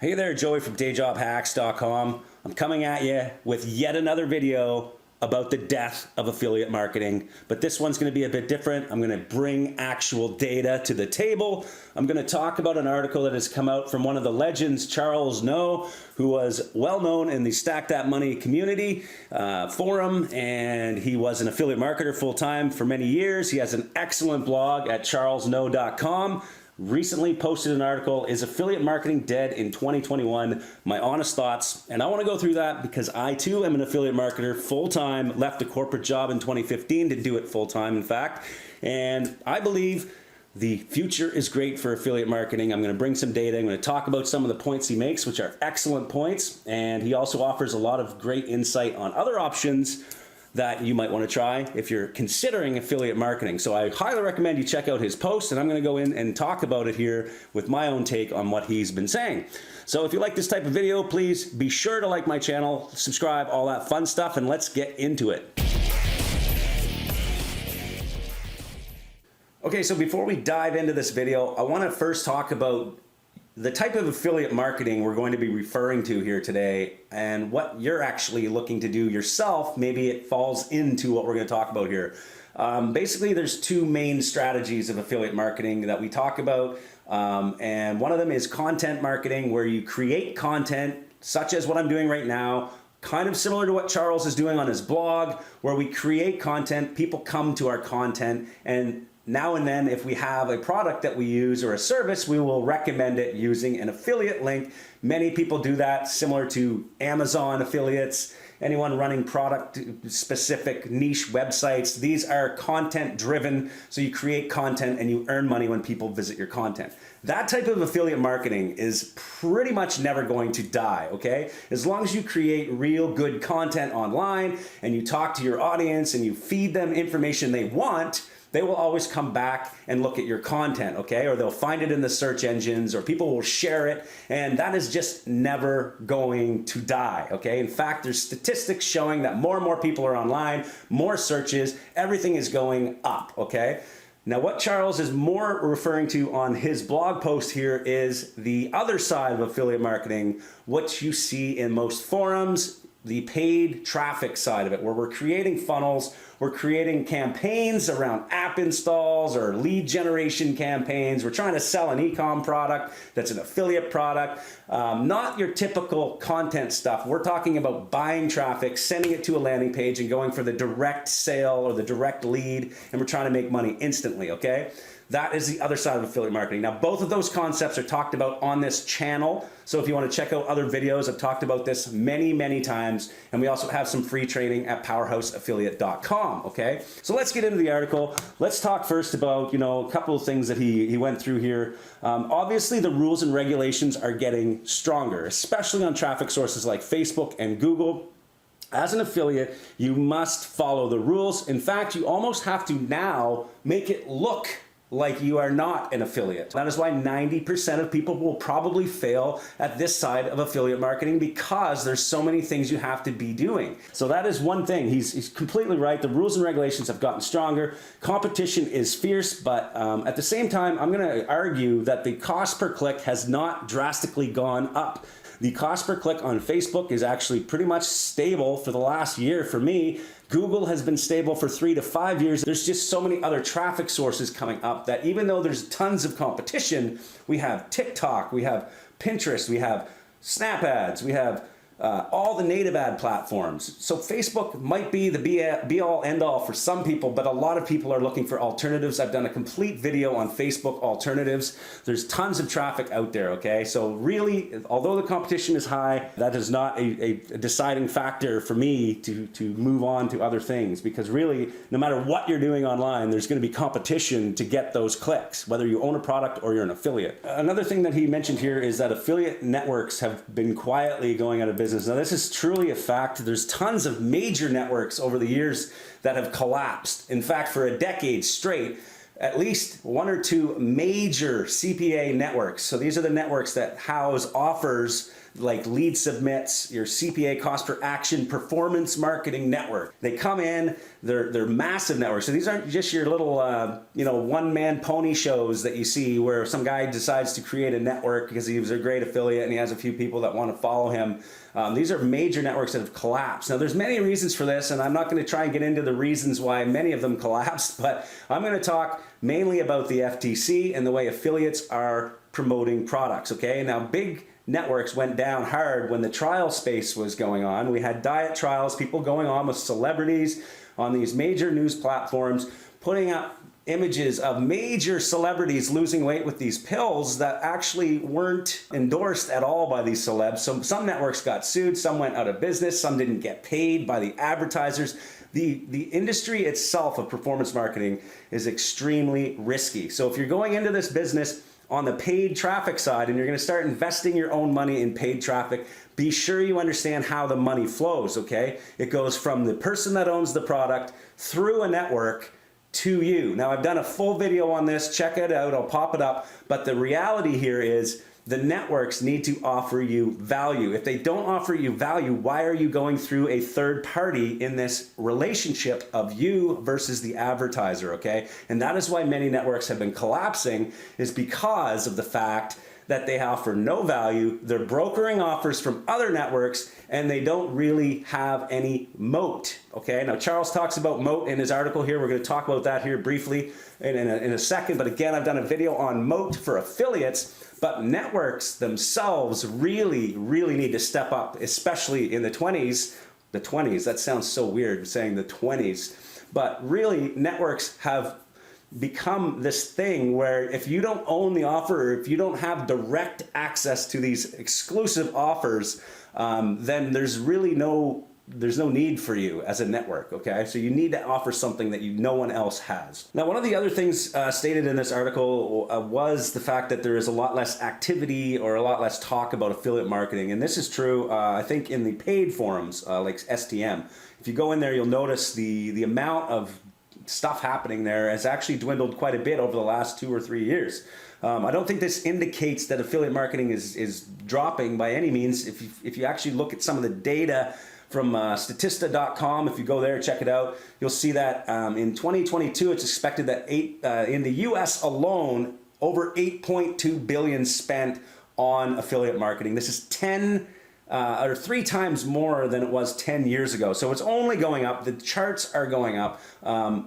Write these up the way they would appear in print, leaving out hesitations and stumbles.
Hey there, Joey from DayJobHacks.com. I'm coming at you with yet another video about the death of affiliate marketing, but this one's going to be a bit different. I'm going to bring actual data to the table. I'm going to talk about an article that has come out from one of the legends, Charles Ngo, who was well known in the Stack That Money community forum, and he was an affiliate marketer full-time for many years. He has an excellent blog at charlesngno.com. Recently posted an article, Is Affiliate Marketing Dead in 2021? My honest thoughts. And I want to go through that because I too am an affiliate marketer full-time, left a corporate job in 2015 to do it full-time, in fact. And I believe the future is great for affiliate marketing. I'm going to bring some data. I'm going to talk about some of the points he makes, which are excellent points. And he also offers a lot of great insight on other options that you might want to try if you're considering affiliate marketing. So I highly recommend you check out his post, and I'm going to go in and talk about it here with my own take on what he's been saying. So if you like this type of video, please be sure to like my channel, subscribe, all that fun stuff, and let's get into it. Okay, so before we dive into this video, I want to first talk about the type of affiliate marketing we're going to be referring to here today and what you're actually looking to do yourself. Maybe it falls into what we're going to talk about here. Basically, there's two main strategies of affiliate marketing that we talk about. And one of them is content marketing, where you create content such as what I'm doing right now, kind of similar to what Charles is doing on his blog, where we create content, people come to our content, and now and then, if we have a product that we use or a service, we will recommend it using an affiliate link. Many people do that, similar to Amazon affiliates, anyone running product-specific niche websites. These are content-driven, so you create content and you earn money when people visit your content. That type of affiliate marketing is pretty much never going to die, okay? As long as you create real good content online and you talk to your audience and you feed them information they want, they will always come back and look at your content, okay? Or they'll find it in the search engines, or people will share it, and that is just never going to die, okay? In fact, there's statistics showing that more and more people are online, more searches, everything is going up, okay? Now, what Charles is more referring to on his blog post here is the other side of affiliate marketing, what you see in most forums, the paid traffic side of it, where we're creating funnels, we're creating campaigns around app installs or lead generation campaigns. We're trying to sell an e-com product that's an affiliate product, not your typical content stuff. We're talking about buying traffic, sending it to a landing page and going for the direct sale or the direct lead, and we're trying to make money instantly, okay? That is the other side of affiliate marketing. Now, both of those concepts are talked about on this channel. So if you want to check out other videos, I've talked about this many, many times. And we also have some free training at powerhouseaffiliate.com, okay? So let's get into the article. Let's talk first about, a couple of things that he went through here. Obviously, the rules and regulations are getting stronger, especially on traffic sources like Facebook and Google. As an affiliate, you must follow the rules. In fact, you almost have to now make it look like you are not an affiliate. That is why 90% of people will probably fail at this side of affiliate marketing, because there's so many things you have to be doing. So that is one thing. He's completely right. The rules and regulations have gotten stronger. Competition is fierce, but at the same time, I'm gonna argue that the cost per click has not drastically gone up. The cost per click on Facebook is actually pretty much stable for the last year for me. Google has been stable for 3 to 5 years. There's just so many other traffic sources coming up that even though there's tons of competition, we have TikTok, we have Pinterest, we have Snap Ads, we have all the native ad platforms. So Facebook might be the be-all, end-all for some people, but a lot of people are looking for alternatives. I've done a complete video on Facebook alternatives. There's tons of traffic out there, okay? So really, although the competition is high, that is not a deciding factor for me to move on to other things, because really, no matter what you're doing online, there's gonna be competition to get those clicks, whether you own a product or you're an affiliate. Another thing that he mentioned here is that affiliate networks have been quietly going out of business. Now, this is truly a fact. There's tons of major networks over the years that have collapsed. In fact, for a decade straight, at least one or two major CPA networks. So these are the networks that house offers like Lead Submits, your CPA cost per action performance marketing network. They come in, they're massive networks. So these aren't just your little one-man pony shows that you see where some guy decides to create a network because he was a great affiliate and he has a few people that want to follow him. These are major networks that have collapsed. Now there's many reasons for this, and I'm not going to try and get into the reasons why many of them collapsed, but I'm going to talk mainly about the FTC and the way affiliates are promoting products, okay? Now big networks went down hard when the trial space was going on. We had diet trials, people going on with celebrities on these major news platforms, putting up images of major celebrities losing weight with these pills that actually weren't endorsed at all by these celebs. So some networks got sued, some went out of business, some didn't get paid by the advertisers. The industry itself of performance marketing is extremely risky. So if you're going into this business on the paid traffic side and you're going to start investing your own money in paid traffic, be sure you understand how the money flows, okay? It goes from the person that owns the product through a network to you. Now I've done a full video on this, check it out, I'll pop it up, but the reality here is the networks need to offer you value. If they don't offer you value, why are you going through a third party in this relationship of you versus the advertiser, okay? And that is why many networks have been collapsing, is because of the fact that they offer no value, they're brokering offers from other networks, and they don't really have any moat, okay? Now Charles talks about moat in his article here. We're gonna talk about that here briefly in a second, but again, I've done a video on moat for affiliates, but networks themselves really need to step up, especially in the 20s. The 20s, that sounds so weird saying the 20s, but really networks have become this thing where if you don't own the offer, or if you don't have direct access to these exclusive offers, then there's no need for you as a network, okay? So you need to offer something that no one else has. Now, one of the other things stated in this article was the fact that there is a lot less activity or a lot less talk about affiliate marketing. And this is true, I think, in the paid forums like STM. If you go in there, you'll notice the amount of stuff happening there has actually dwindled quite a bit over the last 2 or 3 years. I don't think this indicates that affiliate marketing is dropping by any means. If you actually look at some of the data from Statista.com, if you go there, check it out, you'll see that in 2022, it's expected that in the US alone, over $8.2 billion spent on affiliate marketing. This is 3 times more than it was 10 years ago. So it's only going up. The charts are going up.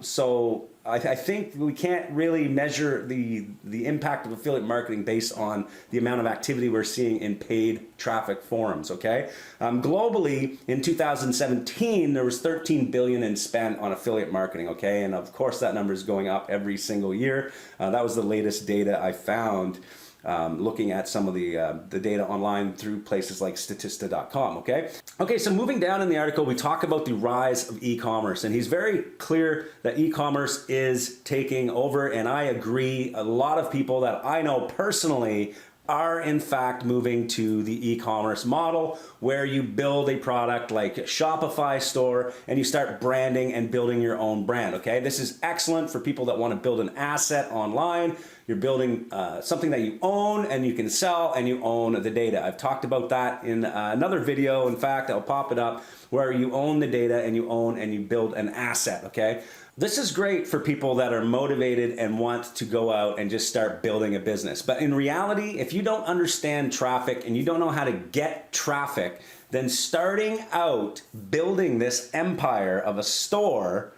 So I think we can't really measure the impact of affiliate marketing based on the amount of activity we're seeing in paid traffic forums, okay? Globally, in 2017, there was $13 billion in spent on affiliate marketing, okay? And of course, that number is going up every single year. That was the latest data I found. Looking at some of the data online through places like Statista.com, okay? Okay, so moving down in the article, we talk about the rise of e-commerce, and he's very clear that e-commerce is taking over, and I agree. A lot of people that I know personally are in fact moving to the e-commerce model where you build a product like a Shopify store and you start branding and building your own brand, okay? This is excellent for people that want to build an asset online. You're building something that you own and you can sell and you own the data. I've talked about that in another video. In fact, I'll pop it up where you own the data and you build an asset, okay? This is great for people that are motivated and want to go out and just start building a business. But in reality, if you don't understand traffic and you don't know how to get traffic, then starting out building this empire of a store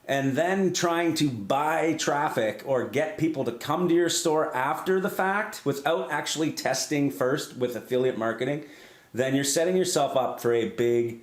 and then trying to buy traffic or get people to come to your store after the fact without actually testing first with affiliate marketing, then you're setting yourself up for a big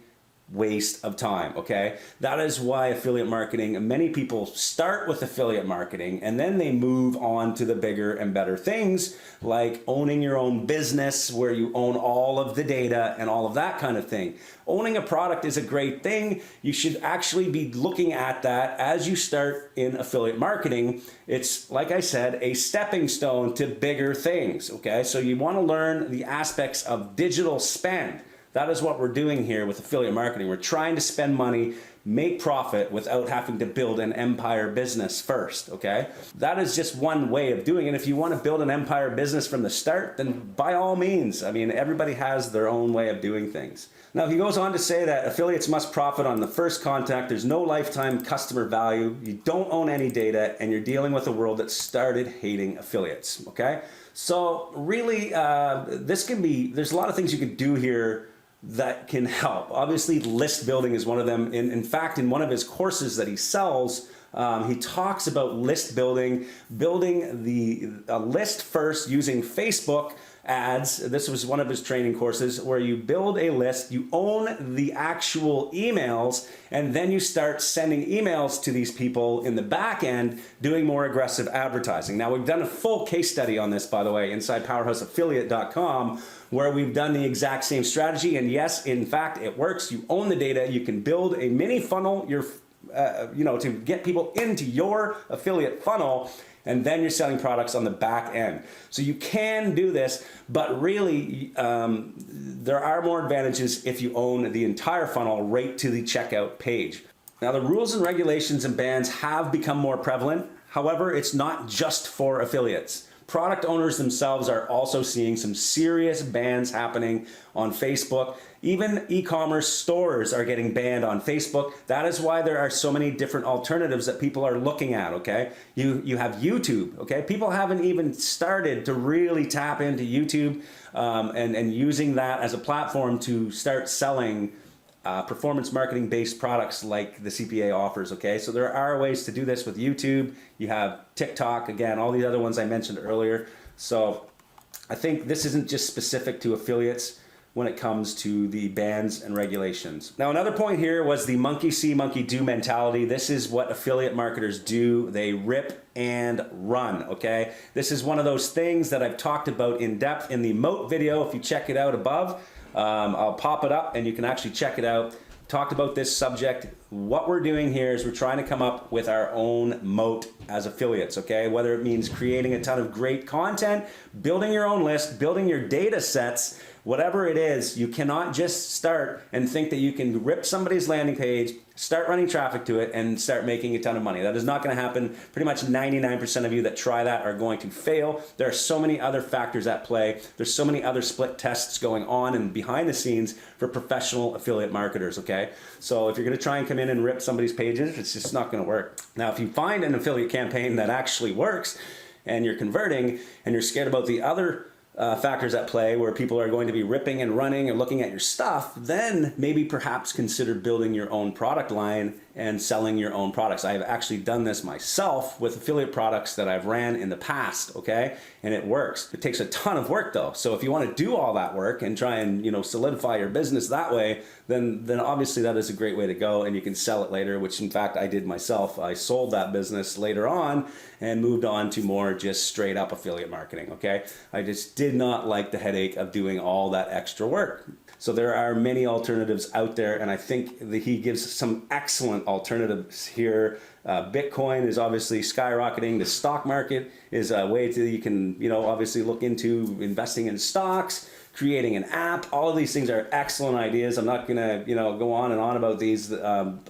waste of time, okay? That is why affiliate marketing, many people start with affiliate marketing and then they move on to the bigger and better things like owning your own business where you own all of the data and all of that kind of thing. Owning a product is a great thing. You should actually be looking at that as you start in affiliate marketing. It's, like I said, a stepping stone to bigger things, okay? So you want to learn the aspects of digital spend. That is what we're doing here with affiliate marketing. We're trying to spend money make profit without having to build an empire business first, okay? That is just one way of doing it. If you want to build an empire business from the start, then by all means. I mean, everybody has their own way of doing things. Now, he goes on to say that affiliates must profit on the first contact. There's no lifetime customer value. You don't own any data, and you're dealing with a world that started hating affiliates, okay? So really, there's a lot of things you can do here that can help. Obviously, list building is one of them. In fact, in one of his courses that he sells, he talks about list building a list first using Facebook ads. This was one of his training courses where you build a list, you own the actual emails, and then you start sending emails to these people in the back end doing more aggressive advertising. Now, we've done a full case study on this, by the way, inside powerhouseaffiliate.com, where we've done the exact same strategy. And yes, in fact, it works. You own the data. You can build a mini funnel, to get people into your affiliate funnel, and then you're selling products on the back end. So you can do this, but really there are more advantages if you own the entire funnel right to the checkout page. Now, the rules and regulations and bans have become more prevalent. However, it's not just for affiliates. Product owners themselves are also seeing some serious bans happening on Facebook. Even e-commerce stores are getting banned on Facebook. That is why there are so many different alternatives that people are looking at, okay? You have YouTube, okay? People haven't even started to really tap into YouTube and using that as a platform to start selling performance marketing based products like the CPA offers, okay? So there are ways to do this with YouTube. You have TikTok, again, all the other ones I mentioned earlier. So I think this isn't just specific to affiliates when it comes to the bans and regulations. Now, another point here was the monkey see, monkey do mentality. This is what affiliate marketers do. They rip and run, okay? This is one of those things that I've talked about in depth in the Moat video. If you check it out above, I'll pop it up and you can actually check it out. Talked about this subject. What we're doing here is we're trying to come up with our own moat as affiliates, okay? Whether it means creating a ton of great content, building your own list, building your data sets, whatever it is, you cannot just start and think that you can rip somebody's landing page, start running traffic to it, and start making a ton of money. That is not going to happen. Pretty much 99% of you that try that are going to fail. There are so many other factors at play. There's so many other split tests going on and behind the scenes for professional affiliate marketers, okay? So if you're going to try and come in and rip somebody's pages, it's just not going to work. Now, if you find an affiliate campaign that actually works and you're converting and you're scared about the other factors at play where people are going to be ripping and running and looking at your stuff, then maybe perhaps consider building your own product line and selling your own products. I've actually done this myself with affiliate products that I've ran in the past, okay? And it works. It takes a ton of work though. So if you want to do all that work and try and, solidify your business that way, then obviously that is a great way to go and you can sell it later, which in fact I did myself. I sold that business later on and moved on to more just straight up affiliate marketing, okay? I just did not like the headache of doing all that extra work. So there are many alternatives out there, and I think that he gives some excellent alternatives here. Bitcoin is obviously skyrocketing. The stock market is a way to you can obviously look into investing in stocks, creating an app. All of these things are excellent ideas. I'm not gonna go on and on about these.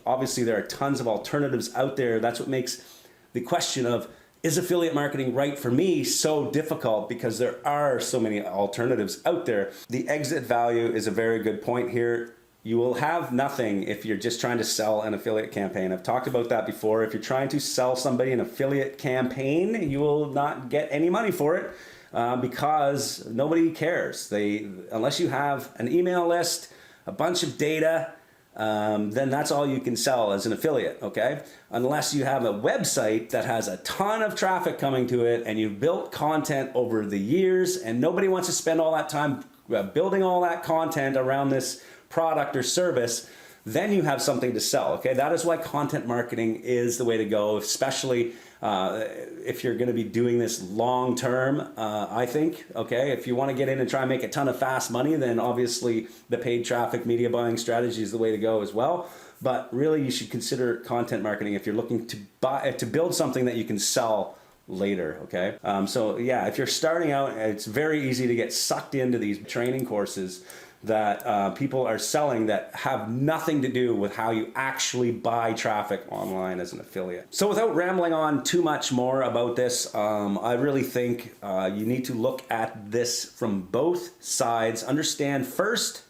Obviously, there are tons of alternatives out there. That's what makes the question of is affiliate marketing right for me so difficult, because there are so many alternatives out there. The exit value is a very good point here. You will have nothing if you're just trying to sell an affiliate campaign. I've talked about that before. If you're trying to sell somebody an affiliate campaign, you will not get any money for it because nobody cares. Unless you have an email list, a bunch of data, then that's all you can sell as an affiliate, okay? Unless you have a website that has a ton of traffic coming to it and you've built content over the years and nobody wants to spend all that time building all that content around this product or service, then you have something to sell, okay? That is why content marketing is the way to go, especially if you're gonna be doing this long term, I think, okay? If you wanna get in and try and make a ton of fast money, then obviously the paid traffic media buying strategy is the way to go as well. But really you should consider content marketing if you're looking to build something that you can sell later, okay? So yeah, if you're starting out, it's very easy to get sucked into these training courses that people are selling that have nothing to do with how you actually buy traffic online as an affiliate. So without rambling on too much more about this, I really think you need to look at this from both sides. Understand first,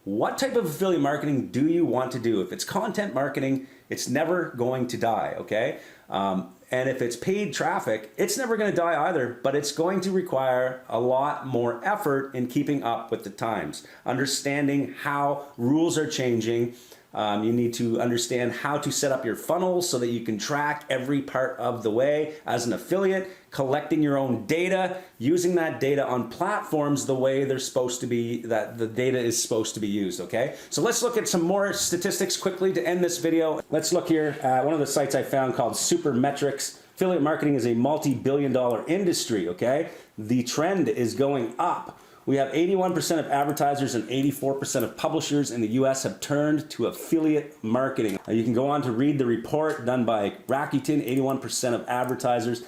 what type of affiliate marketing do you want to do? If it's content marketing, it's never going to die, okay? And if it's paid traffic, it's never going to die either, but it's going to require a lot more effort in keeping up with the times. Understanding how rules are changing. You need to understand how to set up your funnel so that you can track every part of the way as an affiliate, collecting your own data, using that data on platforms the way they're supposed to be, that the data is supposed to be used, okay? So let's look at some more statistics quickly to end this video. Let's look here at one of the sites I found called Supermetrics. Affiliate marketing is a multi-billion-dollar industry, okay? The trend is going up. We have 81% of advertisers and 84% of publishers in the US have turned to affiliate marketing. You can go on to read the report done by Rakuten. 81% of advertisers.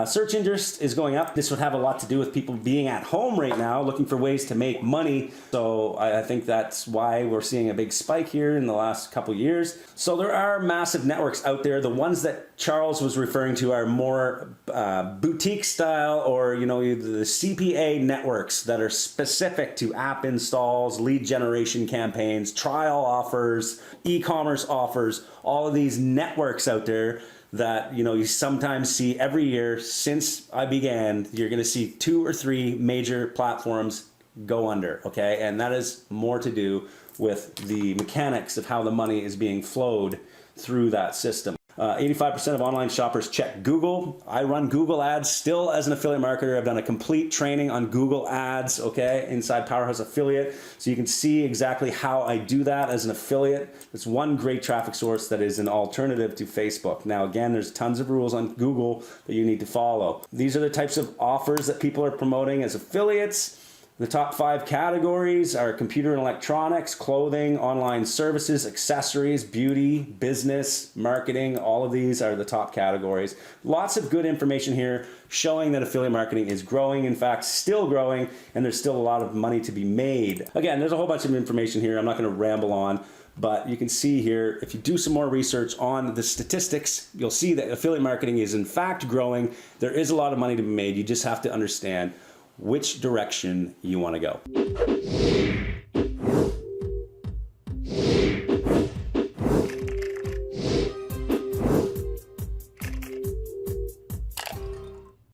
Search interest is going up. This would have a lot to do with people being at home right now looking for ways to make money. So I think that's why we're seeing a big spike here in the last couple years. So there are massive networks out there. The ones that Charles was referring to are more boutique style, or the CPA networks that are specific to app installs, lead generation campaigns, trial offers, e-commerce offers, all of these networks out there that you sometimes see every year since I began. You're going to see 2 or 3 major platforms go under, okay? And that is more to do with the mechanics of how the money is being flowed through that system. 85% of online shoppers check Google. I run Google ads still as an affiliate marketer. I've done a complete training on Google ads, okay, inside Powerhouse Affiliate. So you can see exactly how I do that as an affiliate. It's one great traffic source that is an alternative to Facebook. Now, again, there's tons of rules on Google that you need to follow. These are the types of offers that people are promoting as affiliates. The top 5 categories are computer and electronics, clothing, online services, accessories, beauty, business, marketing. All of these are the top categories. Lots of good information here showing that affiliate marketing is growing, in fact, still growing, and there's still a lot of money to be made. Again, there's a whole bunch of information here. I'm not going to ramble on, but you can see here, if you do some more research on the statistics, you'll see that affiliate marketing is in fact growing. There is a lot of money to be made. You just have to understand which direction you want to go.